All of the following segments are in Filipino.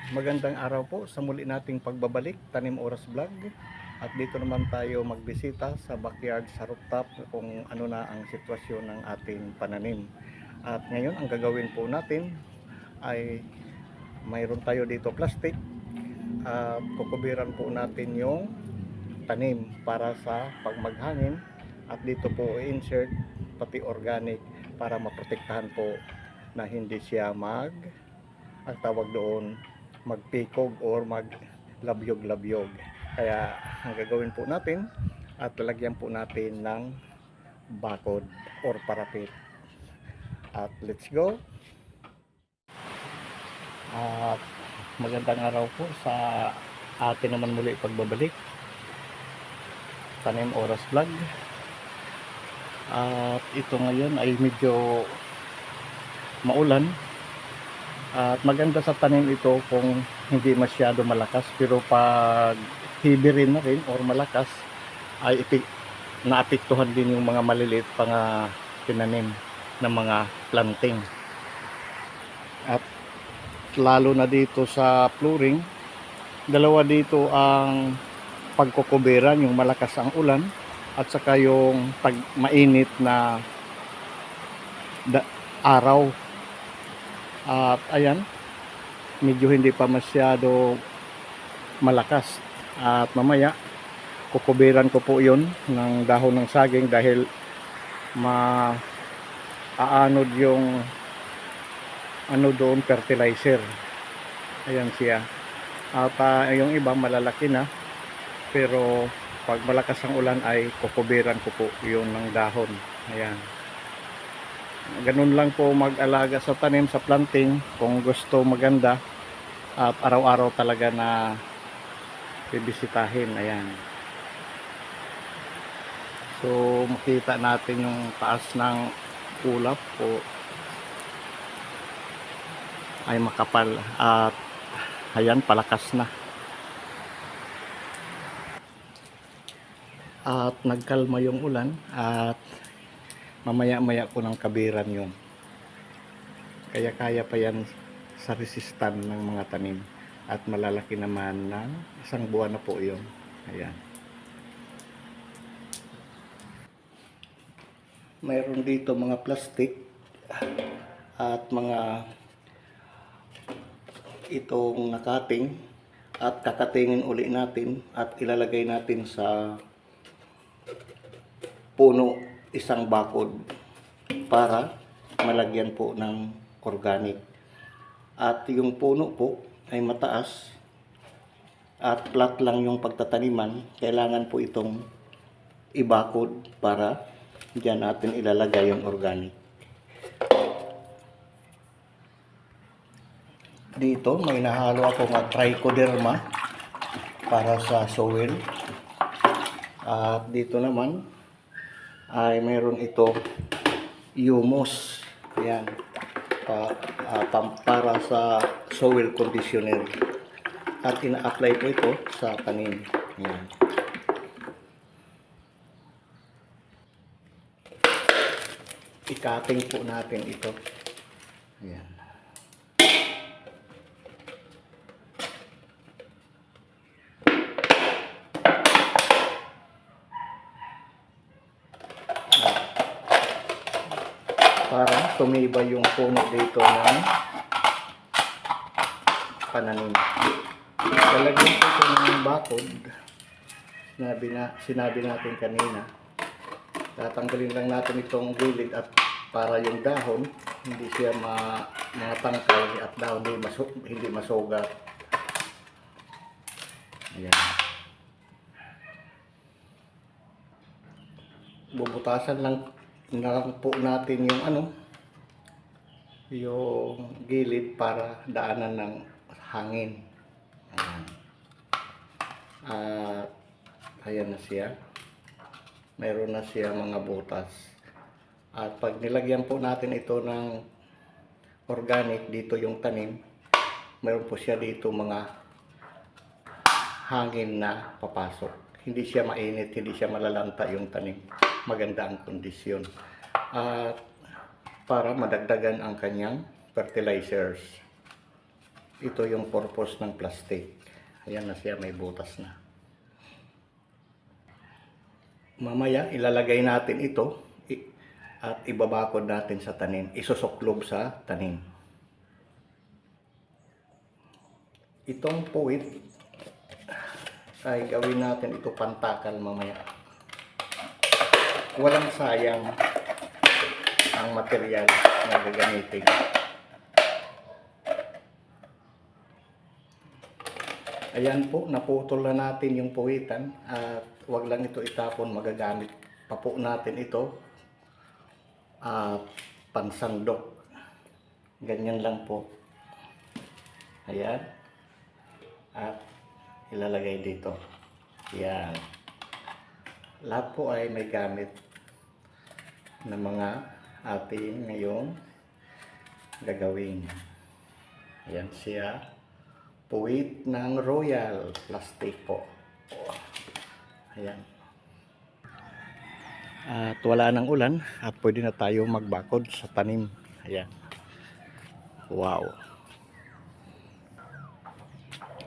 Magandang araw po sa muli nating pagbabalik, Tanim Oras Vlog. At dito naman tayo magbisita sa backyard, sa rooftop, kung ano na ang sitwasyon ng ating pananim. At ngayon, ang gagawin po natin ay mayroon tayo dito plastic. At kukubiran po natin yung tanim para sa pagmaghangin. At dito po i-insert pati organic para maprotektahan po na hindi siya ang tawag doon, magpikog or maglabyog-labyog. Kaya ang gagawin po natin at lalagyan po natin ng bakod or parapet. At let's go. At magandang araw po sa atin naman muli pagbabalik, Tanim Oras Vlog. At ito ngayon ay medyo maulan. At maganda sa tanim ito kung hindi masyado malakas, pero pag heavy rin na rin or malakas ay naapektuhan din yung mga maliliit pang tinanim ng mga planting. At lalo na dito sa flooring, dalawa dito ang pagkukubiran, yung malakas ang ulan at saka yung mainit na araw. At ayan, medyo hindi pa masyado malakas. At mamaya kukubiran ko po yun ng dahon ng saging dahil maaanod yung doon, fertilizer. Ayan siya. At yung iba malalaki na, pero pag malakas ang ulan ay kukubiran ko po yun ng dahon. Ayan. Ganun lang po mag-alaga sa tanim, sa planting, kung gusto maganda at araw-araw talaga na bibisitahin. Ayan. So makita natin yung taas ng ulap po ay makapal at ayan, palakas na. At nagkalma yung ulan at mamaya-maya ko ng kabiran yun. Kaya pa yan sa resistan ng mga tanim. At malalaki naman ng isang buwan na po yun. Ayan. Mayroon dito mga plastic at mga itong nakating at kakatingin uli natin at ilalagay natin sa puno, isang bakod para malagyan po ng organic. At yung puno po ay mataas at flat lang yung pagtataniman, kailangan po itong ibakod para diyan natin ilalagay yung organic. Dito may nahalo ako ng trichoderma para sa soil. At dito naman ay mayroon ito humus. Ayan. Para sa soil conditioner. At ina-apply po ito sa tanim. Ayan. I-cutting po natin ito. Ayan. Para tumibay yung puno dito ng pananim. Lalagyan ko ito ng bakod. Sinabi natin kanina. Tatanggalin lang natin itong gilid at para yung dahon hindi siya mga tangkal at dahon hindi masugat. Ayan. Bubutasan lang po natin yung yung gilid para daanan ng hangin. Ayan. At ayan na siya. Mayroon na siya mga butas. At pag nilagyan po natin ito ng organic, dito yung tanim, mayroon po siya dito mga hangin na papasok. Hindi siya mainit, hindi siya malalanta yung tanim. Maganda ang kondisyon. At para madagdagan ang kanyang fertilizers. Ito yung purpose ng plastic. Ayan na siya, may butas na. Mamaya ilalagay natin ito at ibabakod natin sa tanim. Isusuklob sa tanim. Itong puwit ay gawin natin ito pantakal mamaya. Walang sayang ang material na gagamitin. Ayan po, naputol na natin yung puwitan at wag lang ito itapon, magagamit pa po natin ito at pansandok. Ganyan lang po. Ayan. At ilalagay dito. Ayan. Lahat po ay may gamit na mga ating ngayong gagawin. Ayan siya. Puwit ng Royal plastic po. Ayan. At wala nang ulan at pwede na tayo magbakod sa tanim. Ayan. Wow.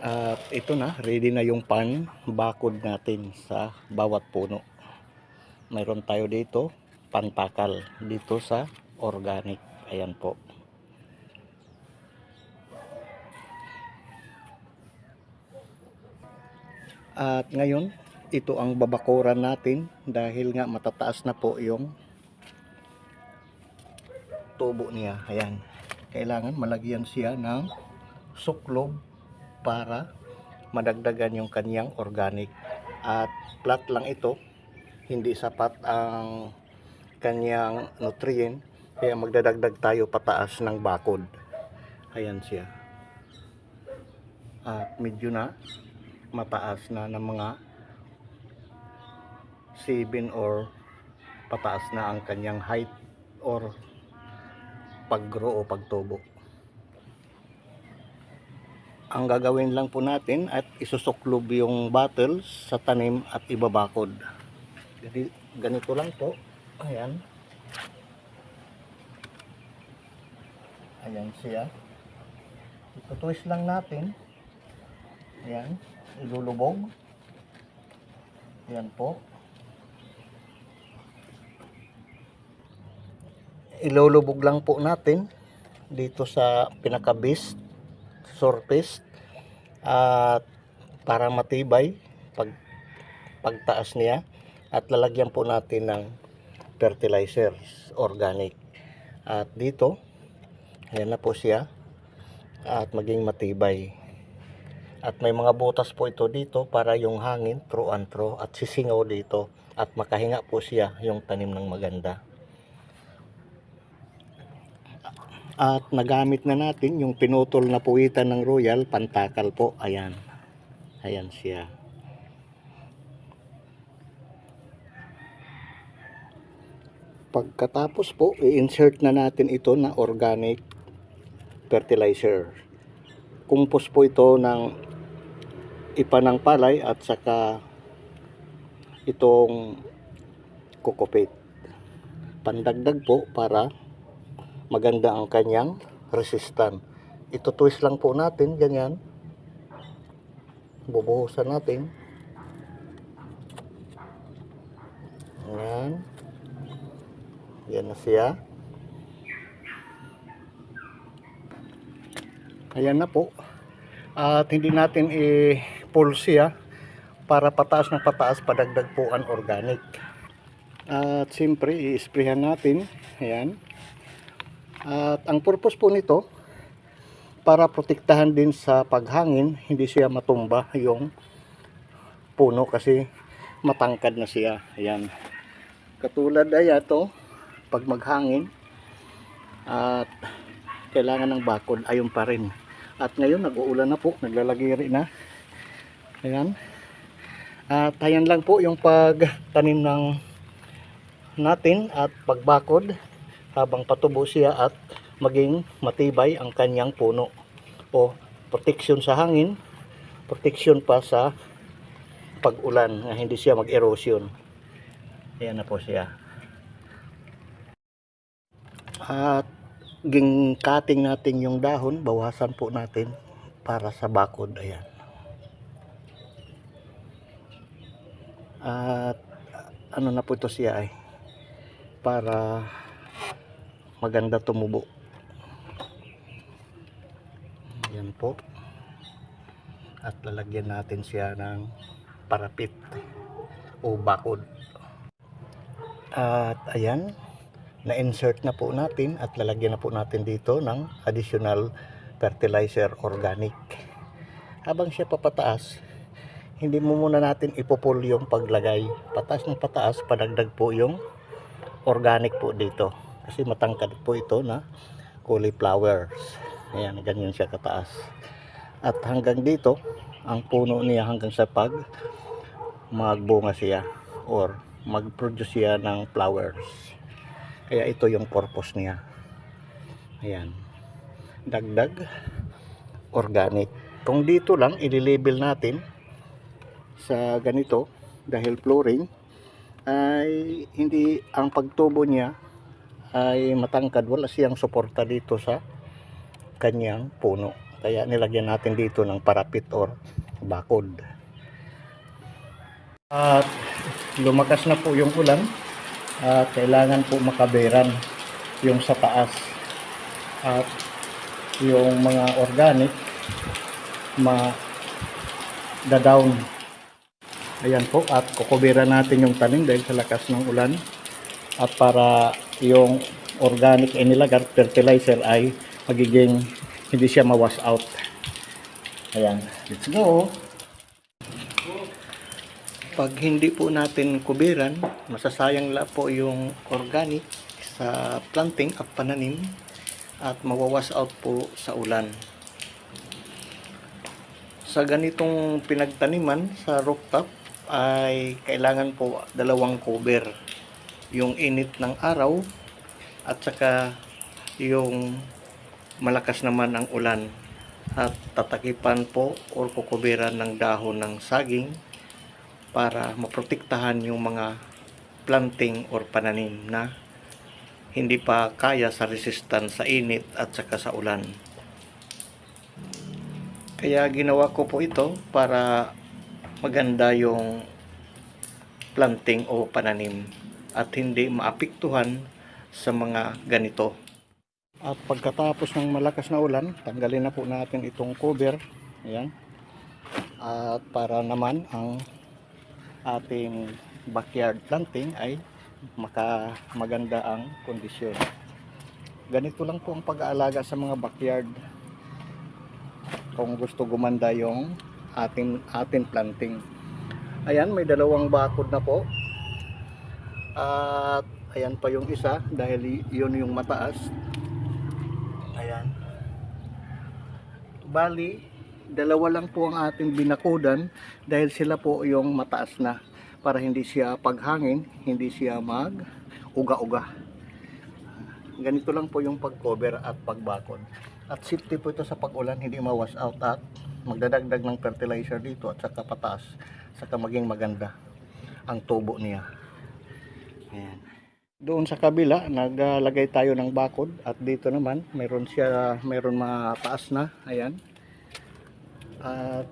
At ito na, ready na yung pan-bakod natin sa bawat puno. Mayroon tayo dito, pantakal dito sa organic. Ayan po. At ngayon, ito ang babakuran natin dahil nga matataas na po yung tubo niya. Ayan. Kailangan malagyan siya ng suklob para madagdagan yung kanyang organic. At flat lang ito, hindi sapat ang kanyang nutrient, kaya magdadagdag tayo pataas ng bakod. Ayan siya. At medyo na mataas na ng mga 7 or pataas na ang kanyang height or paggrow o pagtubo. Ang gagawin lang po natin at isusuklob yung bottles sa tanim at ibabakod. Ganito lang po. Ayan. Ayan siya. Ito-twist lang natin. Ayan. Ilulubog. Ayan po. Ilulubog lang po natin dito sa pinaka-base surface at para matibay pagtaas niya, at lalagyan po natin ng fertilizers organic. At dito, ayan na po siya at maging matibay. At may mga butas po ito dito para yung hangin through and through at sisingaw dito at makahinga po siya yung tanim ng maganda. At nagamit na natin yung pinutol na puwitan ng Royal pantakal po. Ayan. Ayan siya. Pagkatapos po, i-insert na natin ito na organic fertilizer. Compost po ito ng ipanang palay at saka itong kokopit. Pandagdag po para maganda ang kanyang resistant. Ito twist lang po natin, ganyan. Bubuhusan natin. Ayan. Yan na siya. Ayan na po. At hindi natin i-pull siya para pataas ng pataas, padagdag po ang organic. At siyempre i-sprayhan natin. Ayan. At ang purpose po nito, para protektahan din sa paghangin, hindi siya matumba yung puno kasi matangkad na siya. Ayan. Katulad ay ito, pag maghangin at kailangan ng bakod, ayun pa rin. At ngayon nag-uulan na po, naglalagiri na. Ayan. At ayan lang po yung pagtanim ng natin at pagbakod habang patubo siya at maging matibay ang kanyang puno. O protection sa hangin, protection pa sa pag-ulan na hindi siya mag-erosion. Ayan na po siya. At ging-cutting natin yung dahon, bawasan po natin para sa bakod. Ayan. At ano na po ito siya ay para maganda tumubo. Ayan po. At lalagyan natin siya ng parapit o bakod. At ayan, na-insert na po natin at lalagyan na po natin dito ng additional fertilizer organic. Habang siya papataas, hindi mo muna natin ipupul yung paglagay. Pataas ng pataas, padagdag po yung organic po dito. Kasi matangkad po ito na cauliflowers. Ayan, ganyan siya kataas. At hanggang dito, ang puno niya hanggang sa pag magbunga siya or mag-produce siya ng flowers. Kaya ito yung purpose niya. Ayan. Dagdag organic. Kung dito lang i-label natin sa ganito dahil flooring ay hindi ang pagtubo niya ay matangkad, wala siyang suporta dito sa kanyang puno. Kaya nilagyan natin dito ng parapit or bakod. At lumakas na po yung ulan at kailangan po makaberan yung sa taas at yung mga organic ma-down. Ayan po, at kukubiran natin yung tanim dahil sa lakas ng ulan at para yung organic ay nilagar fertilizer ay magiging hindi siya ma-wash out. Ayan, let's go. Pag hindi po natin kubiran, masasayang la po yung organic sa planting at pananim at mawawash out po sa ulan. Sa ganitong pinagtaniman sa rooftop ay kailangan po dalawang cover, yung init ng araw at saka yung malakas naman ang ulan, at tatakipan po o kukubiran ng dahon ng saging para maprotektahan yung mga planting or pananim na hindi pa kaya sa resistance sa init at saka sa ulan. Kaya ginawa ko po ito para maganda yung planting o pananim at hindi maapektuhan sa mga ganito. At pagkatapos ng malakas na ulan, tanggalin na po natin itong cover. Ayan. At para naman ang ating backyard planting ay maganda ang kondisyon. Ganito lang po ang pag-aalaga sa mga backyard kung gusto gumanda yung ating planting. Ayan, may dalawang bakod na po. At ayan pa yung isa dahil yun yung mataas. Ayan. Bali, dalawa lang po ang ating binakudan dahil sila po yung mataas na para hindi siya paghangin, hindi siya mag-uga-uga. Ganito lang po yung pag-cover at pagbakod. At safety po ito sa pag-ulan, hindi ma-wash out at magdadagdag ng fertilizer dito at saka pataas, saka maging maganda ang tubo niya. Ayan. Doon sa kabila, naglagay tayo ng bakod at dito naman, mayroon mataas na. Ayan. At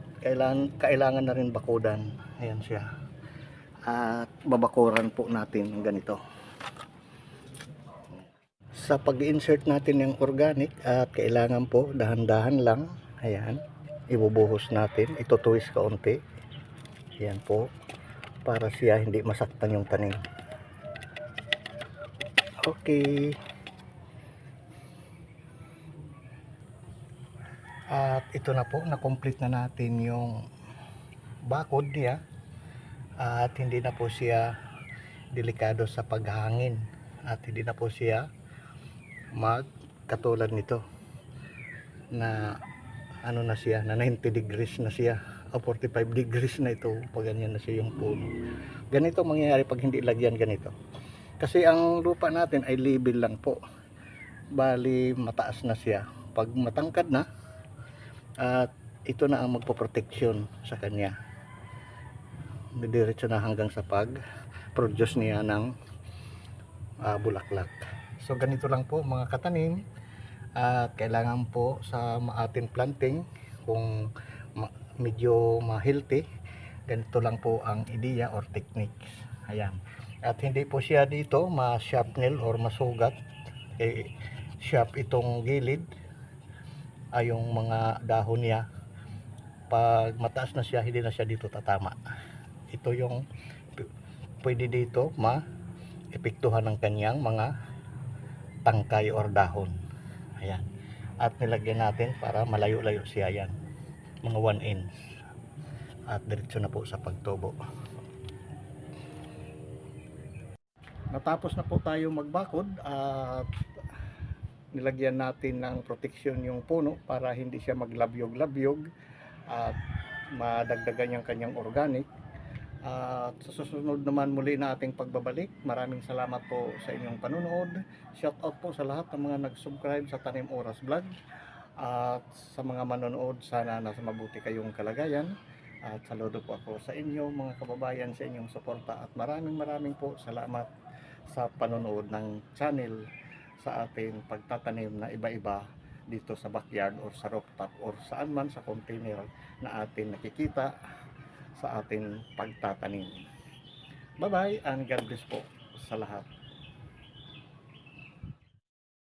kailangan na rin bakudan. Ayan siya. At babakuran po natin ng ganito. Sa pag-insert natin ng organic at kailangan po dahan-dahan lang. Ayan. Ibubuhos natin. Itutuwis kaunti. Ayan po. Para siya hindi masaktan yung tanim. Okay. At ito na po, na-complete na natin yung bakod niya. At hindi na po siya delikado sa paghangin. At hindi na po siya katulad nito na ano na siya, na 90 degrees na siya o 45 degrees na ito pag ganyan na siya yung puno. Ganito mangyayari pag hindi lagyan ganito. Kasi ang lupa natin ay level lang po. Bali mataas na siya. Pag matangkad na, at ito na ang magpoproteksyon sa kanya. Didiretso na hanggang sa pag-produce niya ng bulaklak. So ganito lang po mga katanim. At kailangan po sa ating planting kung medyo ma-healthy, ganito lang po ang ideya or techniques. Ayan. At hindi po siya dito ma-sharpnel or masugat. Sharp itong gilid ay yung mga dahon niya. Pag mataas na siya, hindi na siya dito tatama. Ito yung pwede dito ma-epektuhan ng kanyang mga tangkay or dahon. Ayan. At nilagyan natin para malayo-layo siya yan. Mga 1 inch. At diretso na po sa pagtubo. Natapos na po tayo magbakod at nilagyan natin ng protection yung puno para hindi siya maglabyog-labyog at madagdagan yung kanyang organic. At sa susunod naman muli na ating pagbabalik, maraming salamat po sa inyong panunood. Shout out po sa lahat ng mga nag-subscribe sa Tanim Oras Vlog. At sa mga manonood, sana nasa mabuti kayong kalagayan. At saludo po ako sa inyo mga kababayan sa inyong suporta. At maraming po salamat sa panonood ng channel sa ating pagtatanim na iba-iba dito sa backyard or sa rooftop or saan man sa container na atin nakikita sa ating pagtatanim. Bye bye and God bless po sa lahat.